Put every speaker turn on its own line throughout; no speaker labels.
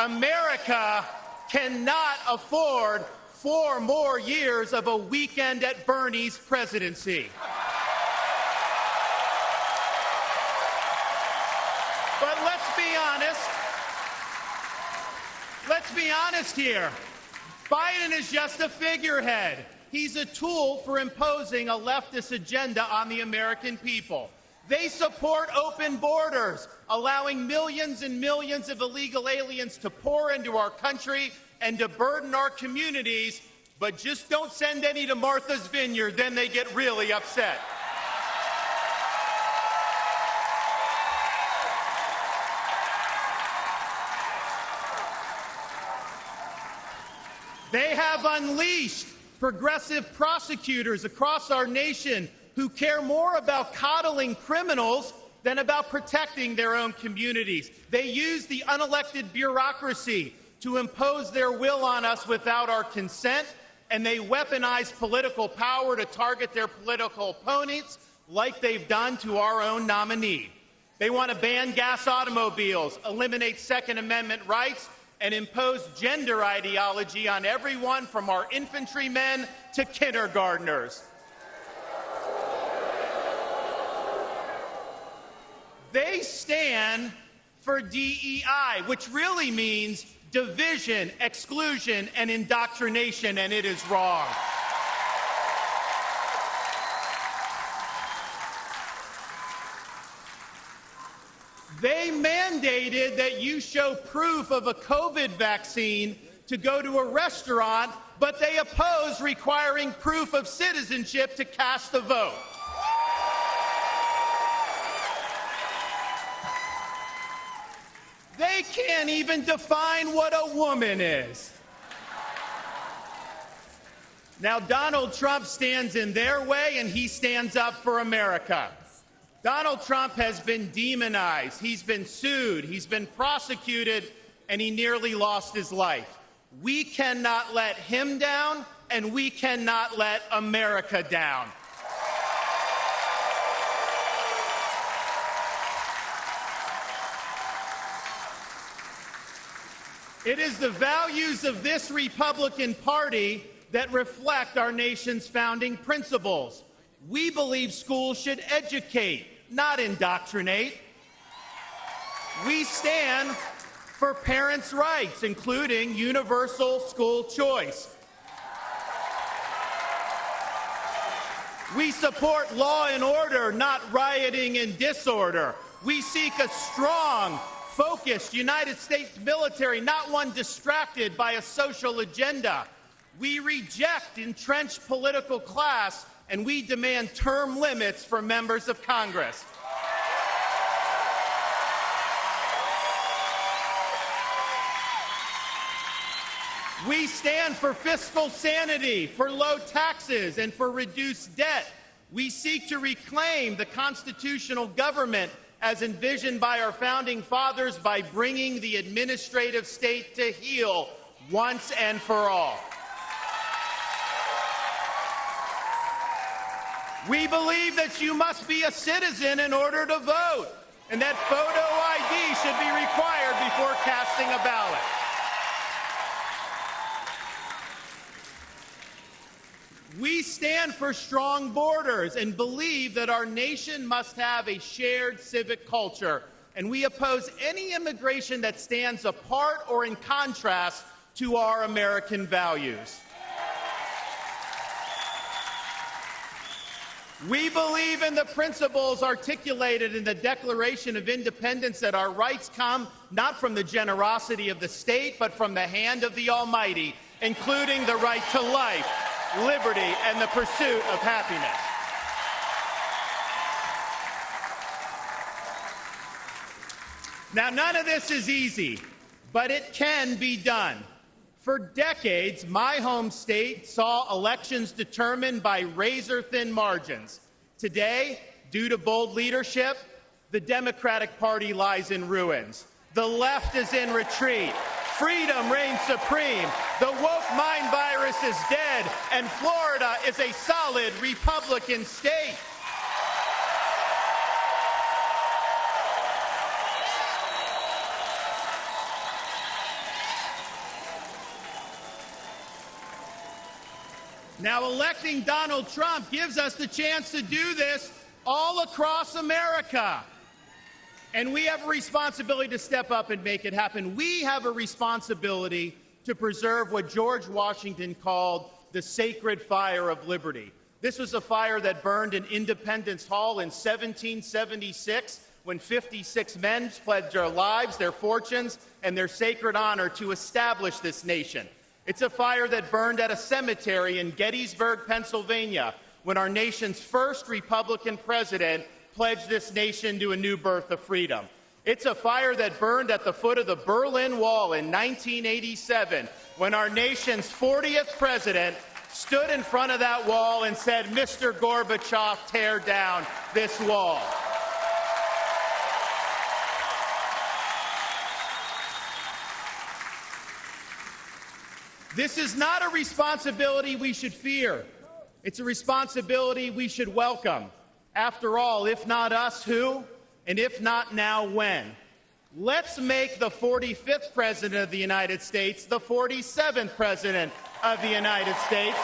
America cannot afford 4 more years of a weekend at Bernie's presidency. But let's be honest here. Biden is just a figurehead. He's a tool for imposing a leftist agenda on the American people. They support open borders, allowing millions and millions of illegal aliens to pour into our country and to burden our communities, but just don't send any to Martha's Vineyard, then they get really upset. They have unleashed progressive prosecutors across our nation who care more about coddling criminals than about protecting their own communities. They use the unelected bureaucracy to impose their will on us without our consent, and they weaponize political power to target their political opponents like they've done to our own nominee. They want to ban gas automobiles, eliminate Second Amendment rights, and impose gender ideology on everyone from our infantrymen to kindergartners. They stand for DEI, which really means division, exclusion, and indoctrination, and it is wrong. They mandated that you show proof of a COVID vaccine to go to a restaurant, but they oppose requiring proof of citizenship to cast a vote. They can't even define what a woman is. Now, Donald Trump stands in their way, and he stands up for America. Donald Trump has been demonized. He's been sued. He's been prosecuted, and he nearly lost his life. We cannot let him down, and we cannot let America down. It is the values of this Republican Party that reflect our nation's founding principles. We believe schools should educate, not indoctrinate. We stand for parents' rights, including universal school choice. We support law and order, not rioting and disorder. We seek a strong, focused United States military, not one distracted by a social agenda. We reject entrenched political class, and we demand term limits for members of Congress. We stand for fiscal sanity, for low taxes, and for reduced debt. We seek to reclaim the constitutional government as envisioned by our founding fathers by bringing the administrative state to heel once and for all. We believe that you must be a citizen in order to vote, and that photo ID should be required before casting a ballot. We stand for strong borders and believe that our nation must have a shared civic culture, and we oppose any immigration that stands apart or in contrast to our American values. We believe in the principles articulated in the Declaration of Independence that our rights come not from the generosity of the state, but from the hand of the Almighty, including the right to life, liberty, and the pursuit of happiness. Now, none of this is easy, but it can be done. For decades, my home state saw elections determined by razor-thin margins. Today, due to bold leadership, the Democratic Party lies in ruins. The left is in retreat. Freedom reigns supreme. The woke mind virus is dead, and Florida is a solid Republican state. Now, electing Donald Trump gives us the chance to do this all across America. And we have a responsibility to step up and make it happen. We have a responsibility to preserve what George Washington called the sacred fire of liberty. This was a fire that burned in Independence Hall in 1776 when 56 men pledged their lives, their fortunes, and their sacred honor to establish this nation. It's a fire that burned at a cemetery in Gettysburg, Pennsylvania, when our nation's first Republican president pledged this nation to a new birth of freedom. It's a fire that burned at the foot of the Berlin Wall in 1987, when our nation's 40th president stood in front of that wall and said, "Mr. Gorbachev, tear down this wall." This is not a responsibility we should fear. It's a responsibility we should welcome. After all, if not us, who? And if not now, when? Let's make the 45th President of the United States the 47th President of the United States.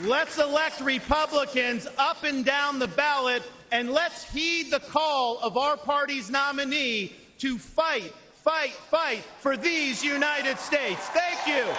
Let's elect Republicans up and down the ballot, and let's heed the call of our party's nominee to fight, fight, fight for these United States. Thank you.